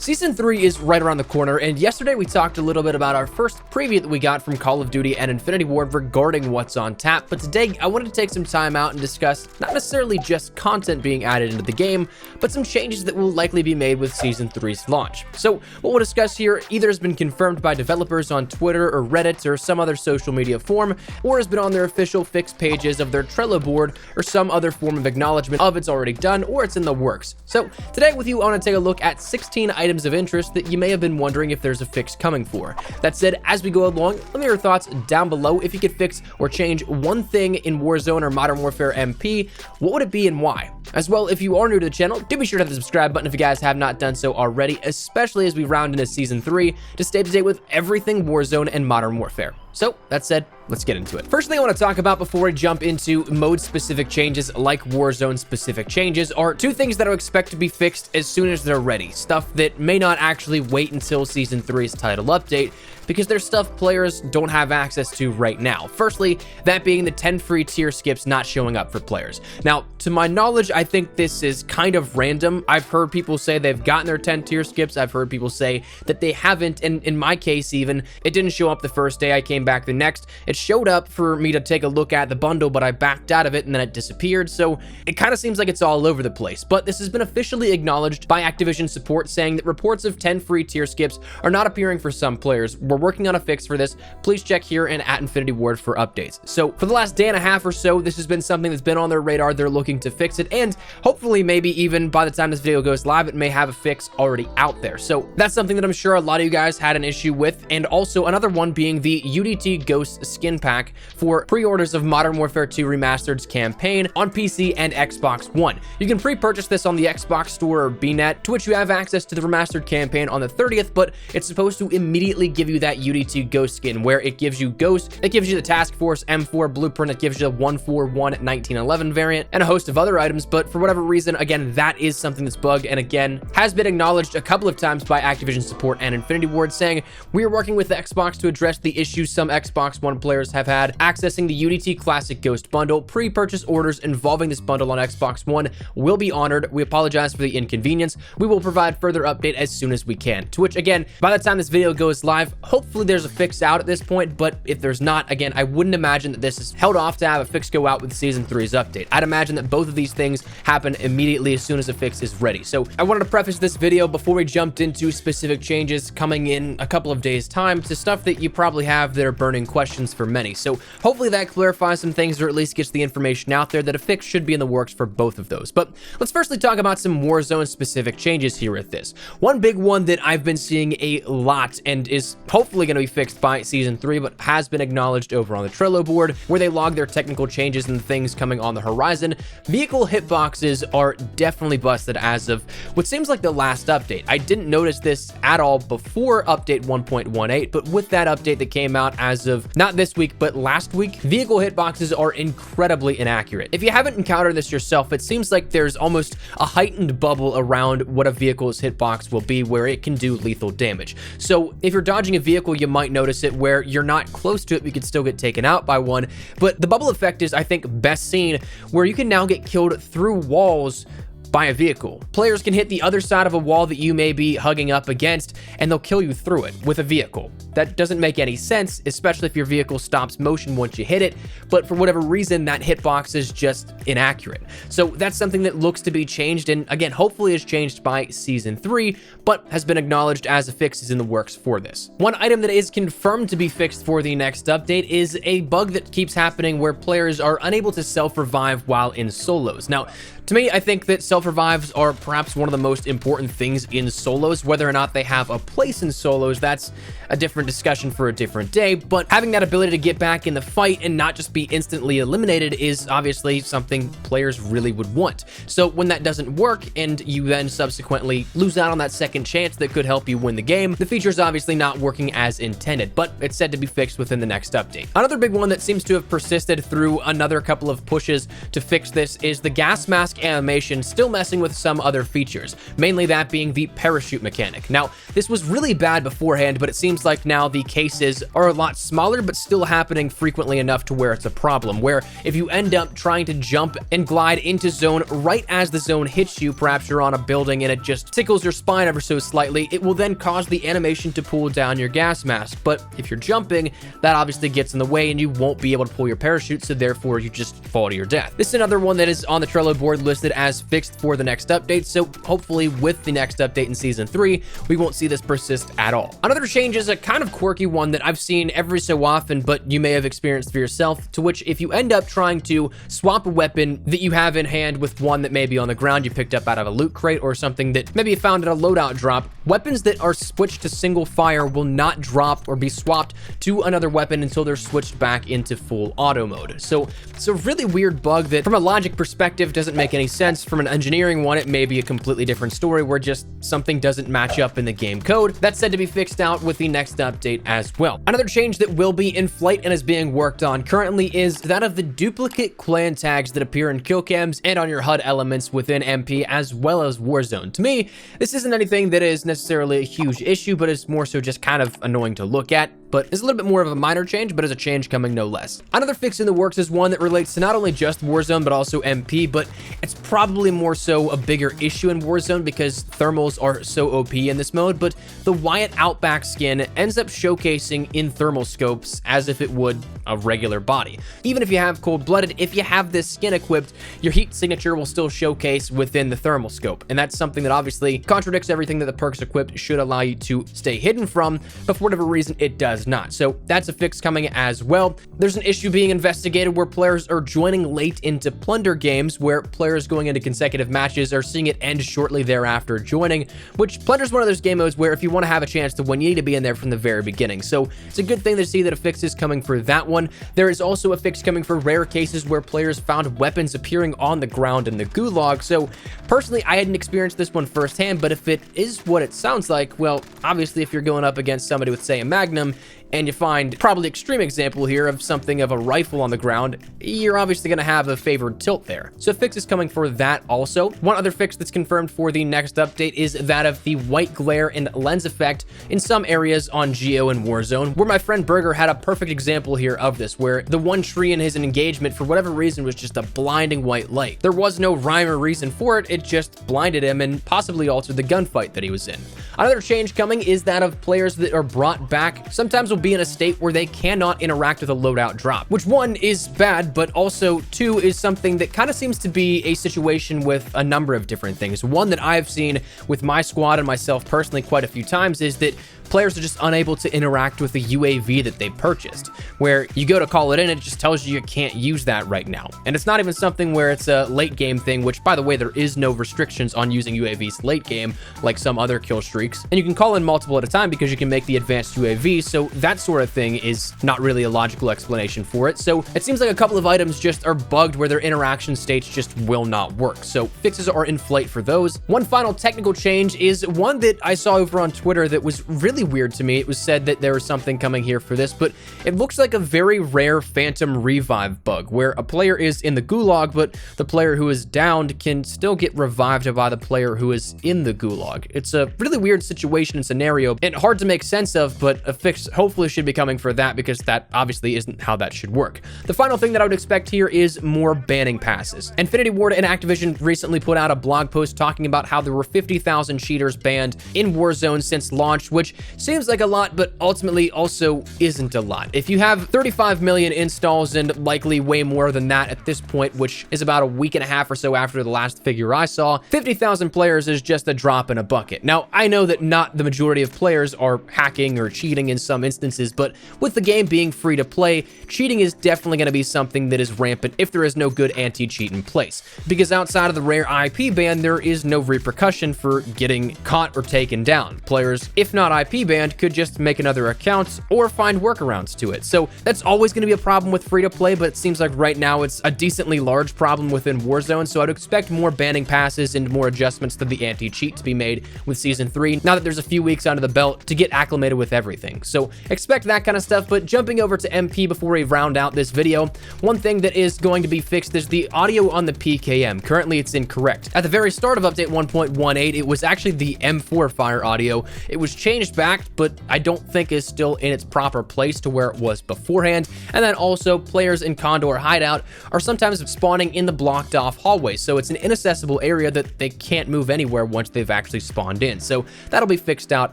Season 3 is right around the corner, and yesterday we talked a little bit about our first preview that we got from Call of Duty and Infinity Ward regarding what's on tap, but today I wanted to take some time out and discuss not necessarily just content being added into the game, but some changes that will likely be made with Season 3's launch. So what we'll discuss here either has been confirmed by developers on Twitter or Reddit or some other social media form, or has been on their official fix pages of their Trello board or some other form of acknowledgement of it's already done or it's in the works. So today with you, I want to take a look at 16 items of interest that you may have been wondering if there's a fix coming for. That said, as we go along, let me know your thoughts down below. If you could fix or change one thing in Warzone or Modern Warfare MP, what would it be and why? As well, if you are new to the channel, do be sure to hit the subscribe button if you guys have not done so already, especially as we round into Season 3 to stay up to date with everything Warzone and Modern Warfare. So, that said, let's get into it. First thing I want to talk about before we jump into mode-specific changes like Warzone-specific changes are two things that I expect to be fixed as soon as they're ready. Stuff that may not actually wait until Season 3's title update, because there's stuff players don't have access to right now. Firstly, that being the 10 free tier skips not showing up for players. Now, to my knowledge, I think this is kind of random. I've heard people say they've gotten their 10 tier skips. I've heard people say that they haven't, and in my case even, it didn't show up the first day I came back the next. It showed up for me to take a look at the bundle, but I backed out of it and then it disappeared, so it kind of seems like it's all over the place. But this has been officially acknowledged by Activision support, saying that reports of 10 free tier skips are not appearing for some players. We're working on a fix for this. Please check here and at Infinity Ward for updates. So for the last day and a half or so, this has been something that's been on their radar. They're looking to fix it, and hopefully maybe even by the time this video goes live, it may have a fix already out there. So that's something that I'm sure a lot of you guys had an issue with. And also another one being the UDT Ghost skin pack for pre-orders of Modern Warfare 2 Remastered's campaign on PC and Xbox One. You can pre-purchase this on the Xbox Store or BNet, to which you have access to the remastered campaign on the 30th, but it's supposed to immediately give you that UDT Ghost skin, where it gives you Ghost, it gives you the Task Force M4 blueprint, it gives you the 141 1911 variant, and a host of other items. But for whatever reason, again, that is something that's bugged, and again, has been acknowledged a couple of times by Activision support and Infinity Ward, saying, we are working with the Xbox to address the issues some Xbox One players have had accessing the UDT Classic Ghost bundle. Pre-purchase orders involving this bundle on Xbox One will be honored. We apologize for the inconvenience. We will provide further update as soon as we can. To which, again, by the time this video goes live, hopefully there's a fix out at this point, but if there's not, again, I wouldn't imagine that this is held off to have a fix go out with Season 3's update. I'd imagine that both of these things happen immediately as soon as a fix is ready. So I wanted to preface this video before we jumped into specific changes coming in a couple of days' time to stuff that you probably have that are burning questions for many. So hopefully that clarifies some things, or at least gets the information out there that a fix should be in the works for both of those. But let's firstly talk about some Warzone specific changes here with this. One big one that I've been seeing a lot and is hopefully going to be fixed by Season 3, but has been acknowledged over on the Trello board, where they log their technical changes and things coming on the horizon. Vehicle hitboxes are definitely busted as of what seems like the last update. I didn't notice this at all before update 1.18, but with that update that came out as of not this week, but last week, vehicle hitboxes are incredibly inaccurate. If you haven't encountered this yourself, it seems like there's almost a heightened bubble around what a vehicle's hitbox will be, where it can do lethal damage. So if you're dodging a vehicle, you might notice it where you're not close to it, but you could still get taken out by one. But the bubble effect is, I think, best seen where you can now get killed through walls by a vehicle. Players can hit the other side of a wall that you may be hugging up against, and they'll kill you through it with a vehicle. That doesn't make any sense, especially if your vehicle stops motion once you hit it, but for whatever reason, that hitbox is just inaccurate. So that's something that looks to be changed, and again, hopefully is changed by Season 3, but has been acknowledged as a fix is in the works for this. One item that is confirmed to be fixed for the next update is a bug that keeps happening where players are unable to self-revive while in solos. Now, to me, I think that self-revives are perhaps one of the most important things in solos. Whether or not they have a place in solos, that's a different discussion for a different day, but having that ability to get back in the fight and not just be instantly eliminated is obviously something players really would want. So when that doesn't work and you then subsequently lose out on that second chance that could help you win the game, the feature is obviously not working as intended, but it's said to be fixed within the next update. Another big one that seems to have persisted through another couple of pushes to fix this is the gas mask animation still messing with some other features, mainly that being the parachute mechanic. Now, this was really bad beforehand, but it seems like now the cases are a lot smaller, but still happening frequently enough to where it's a problem, where if you end up trying to jump and glide into zone right as the zone hits you, perhaps you're on a building and it just tickles your spine ever so slightly, it will then cause the animation to pull down your gas mask. But if you're jumping, that obviously gets in the way and you won't be able to pull your parachute, so therefore you just fall to your death. This is another one that is on the Trello board listed as fixed for the next update, so hopefully with the next update in Season 3, we won't see this persist at all. Another change is a kind of quirky one that I've seen every so often, but you may have experienced for yourself, to which if you end up trying to swap a weapon that you have in hand with one that may be on the ground you picked up out of a loot crate or something that maybe you found at a loadout drop, weapons that are switched to single fire will not drop or be swapped to another weapon until they're switched back into full auto mode. So it's a really weird bug that from a logic perspective doesn't make any sense. From an engineering one, it may be a completely different story where just something doesn't match up in the game code. That's said to be fixed out with the next update as well. Another change that will be in flight and is being worked on currently is that of the duplicate clan tags that appear in kill cams and on your HUD elements within MP as well as Warzone. To me, this isn't anything that is necessarily a huge issue, but it's more so just kind of annoying to look at. But it's a little bit more of a minor change, but is a change coming no less. Another fix in the works is one that relates to not only just Warzone, but also MP, but it's probably more so a bigger issue in Warzone because thermals are so OP in this mode, but the Wyatt Outback skin ends up showcasing in thermal scopes as if it would a regular body. Even if you have cold-blooded, if you have this skin equipped, your heat signature will still showcase within the thermal scope, and that's something that obviously contradicts everything that the perks equipped should allow you to stay hidden from, but for whatever reason, it does not. So that's a fix coming as well. There's an issue being investigated where players are joining late into plunder games, where players going into consecutive matches are seeing it end shortly thereafter joining, which plunder's one of those game modes where if you want to have a chance to win, you need to be in there from the very beginning. So it's a good thing to see that a fix is coming for that one. There is also a fix coming for rare cases where players found weapons appearing on the ground in the gulag. So personally, I hadn't experienced this one firsthand, but if it is what it sounds like, well, obviously if you're going up against somebody with, say, a Magnum, and you find probably extreme example here of something of a rifle on the ground, you're obviously going to have a favored tilt there. So a fix is coming for that also. One other fix that's confirmed for the next update is that of the white glare and lens effect in some areas on Geo and Warzone, where my friend Burger had a perfect example here of this, where the one tree in his engagement for whatever reason was just a blinding white light. There was no rhyme or reason for it, it just blinded him and possibly altered the gunfight that he was in. Another change coming is that of players that are brought back sometimes will be in a state where they cannot interact with a loadout drop, which one is bad, but also two is something that kind of seems to be a situation with a number of different things. One that I've seen with my squad and myself personally quite a few times is that players are just unable to interact with the UAV that they purchased, where you go to call it in, it just tells you can't use that right now. And it's not even something where it's a late game thing, which by the way, there is no restrictions on using UAVs late game like some other kill streaks. And you can call in multiple at a time because you can make the advanced UAV. So that sort of thing is not really a logical explanation for it. So it seems like a couple of items just are bugged where their interaction states just will not work. So fixes are in flight for those. One final technical change is one that I saw over on Twitter that was really weird to me. It was said that there was something coming here for this, but it looks like a very rare phantom revive bug where a player is in the gulag, but the player who is downed can still get revived by the player who is in the gulag. It's a really weird situation and scenario and hard to make sense of, but a fix hopefully should be coming for that because that obviously isn't how that should work. The final thing that I would expect here is more banning passes. Infinity Ward and Activision recently put out a blog post talking about how there were 50,000 cheaters banned in Warzone since launch, which seems like a lot, but ultimately also isn't a lot. If you have 35 million installs and likely way more than that at this point, which is about a week and a half or so after the last figure I saw, 50,000 players is just a drop in a bucket. Now, I know that not the majority of players are hacking or cheating in some instances, but with the game being free to play, cheating is definitely going to be something that is rampant if there is no good anti-cheat in place. Because outside of the rare IP ban, there is no repercussion for getting caught or taken down. Players, if not IP banned, could just make another account or find workarounds to it. So that's always going to be a problem with free to play, but it seems like right now it's a decently large problem within Warzone. So I'd expect more banning passes and more adjustments to the anti-cheat to be made with Season 3 now that there's a few weeks under the belt to get acclimated with everything. So expect that kind of stuff. But jumping over to MP before we round out this video, one thing that is going to be fixed is the audio on the PKM. Currently, it's incorrect. At the very start of update 1.18, it was actually the M4 fire audio. It was changed back, but I don't think is still in its proper place to where it was beforehand. And then also, players in Condor Hideout are sometimes spawning in the blocked off hallway, so it's an inaccessible area that they can't move anywhere once they've actually spawned in. So that'll be fixed out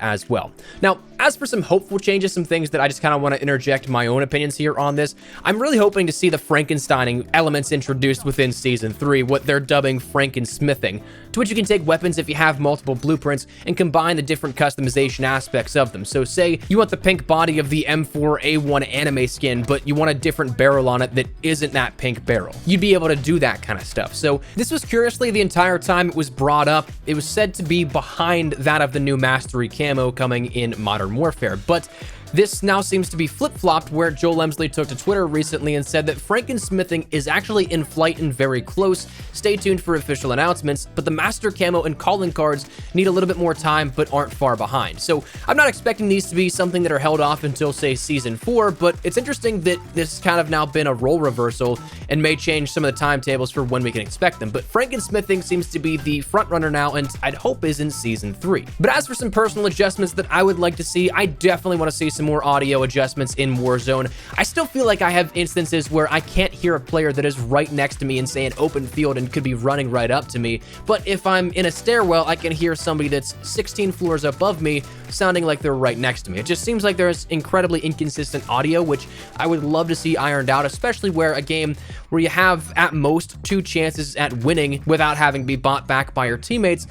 as well. Now, as for some hopeful changes, some things that I just kind of want to interject my own opinions here on this, I'm really hoping to see the Frankensteining elements introduced within Season 3, what they're dubbing Frankensmithing, to which you can take weapons if you have multiple blueprints and combine the different customization aspects of them. So say you want the pink body of the M4A1 anime skin, but you want a different barrel on it that isn't that pink barrel. You'd be able to do that kind of stuff. So this was curiously the entire time it was brought up, it was said to be behind that of the new Mastery camo coming in Modern Warfare, but this now seems to be flip-flopped, where Joel Emsley took to Twitter recently and said that Frankensmithing is actually in flight and very close. Stay tuned for official announcements, but the Master Camo and calling cards need a little bit more time, but aren't far behind. So I'm not expecting these to be something that are held off until, say, Season 4, but it's interesting that this has kind of now been a role reversal and may change some of the timetables for when we can expect them. But Frankensmithing seems to be the front runner now, and I'd hope is in Season 3. But as for some personal adjustments that I would like to see, I definitely want to see some more audio adjustments in Warzone. I still feel like I have instances where I can't hear a player that is right next to me in, say, an open field and could be running right up to me. But if I'm in a stairwell, I can hear somebody that's 16 floors above me sounding like they're right next to me. It just seems like there's incredibly inconsistent audio, which I would love to see ironed out, especially where a game where you have at most 2 chances at winning without having to be bought back by your teammates.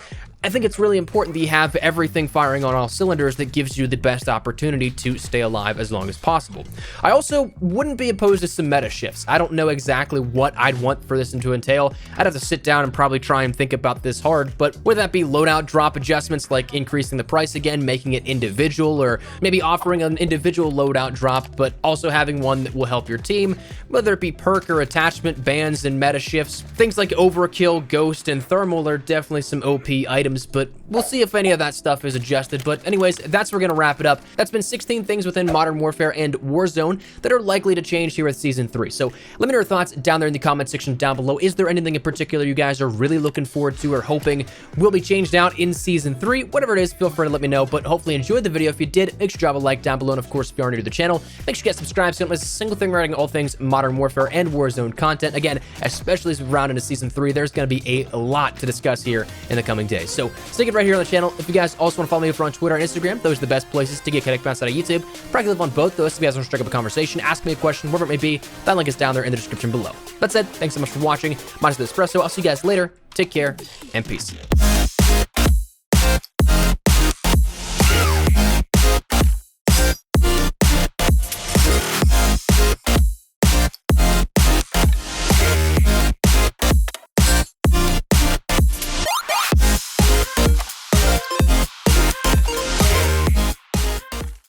I think it's really important that you have everything firing on all cylinders that gives you the best opportunity to stay alive as long as possible. I also wouldn't be opposed to some meta shifts. I don't know exactly what I'd want for this to entail. I'd have to sit down and probably try and think about this hard, but whether that be loadout drop adjustments like increasing the price again, making it individual, or maybe offering an individual loadout drop, but also having one that will help your team, whether it be perk or attachment bans and meta shifts. Things like Overkill, Ghost, and Thermal are definitely some OP items, but we'll see if any of that stuff is adjusted. But anyways, that's where we're gonna wrap it up. That's been 16 things within Modern Warfare and Warzone that are likely to change here with Season 3. So let me know your thoughts down there in the comment section down below. Is there anything in particular you guys are really looking forward to or hoping will be changed out in Season 3? Whatever it is, feel free to let me know, but hopefully enjoyed the video. If you did, make sure to drop a like down below, and of course, if you are new to the channel, make sure you get subscribed so you don't miss a single thing regarding all things Modern Warfare and Warzone content. Again, especially as we round into Season 3, there's gonna be a lot to discuss here in the coming days. So stick it right here on the channel. If you guys also want to follow me over on Twitter and Instagram, those are the best places to get connected outside of YouTube. Probably live on both those. If you guys want to strike up a conversation, ask me a question, whatever it may be, that link is down there in the description below. That said, thanks so much for watching. My name is Espresso. I'll see you guys later. Take care and peace.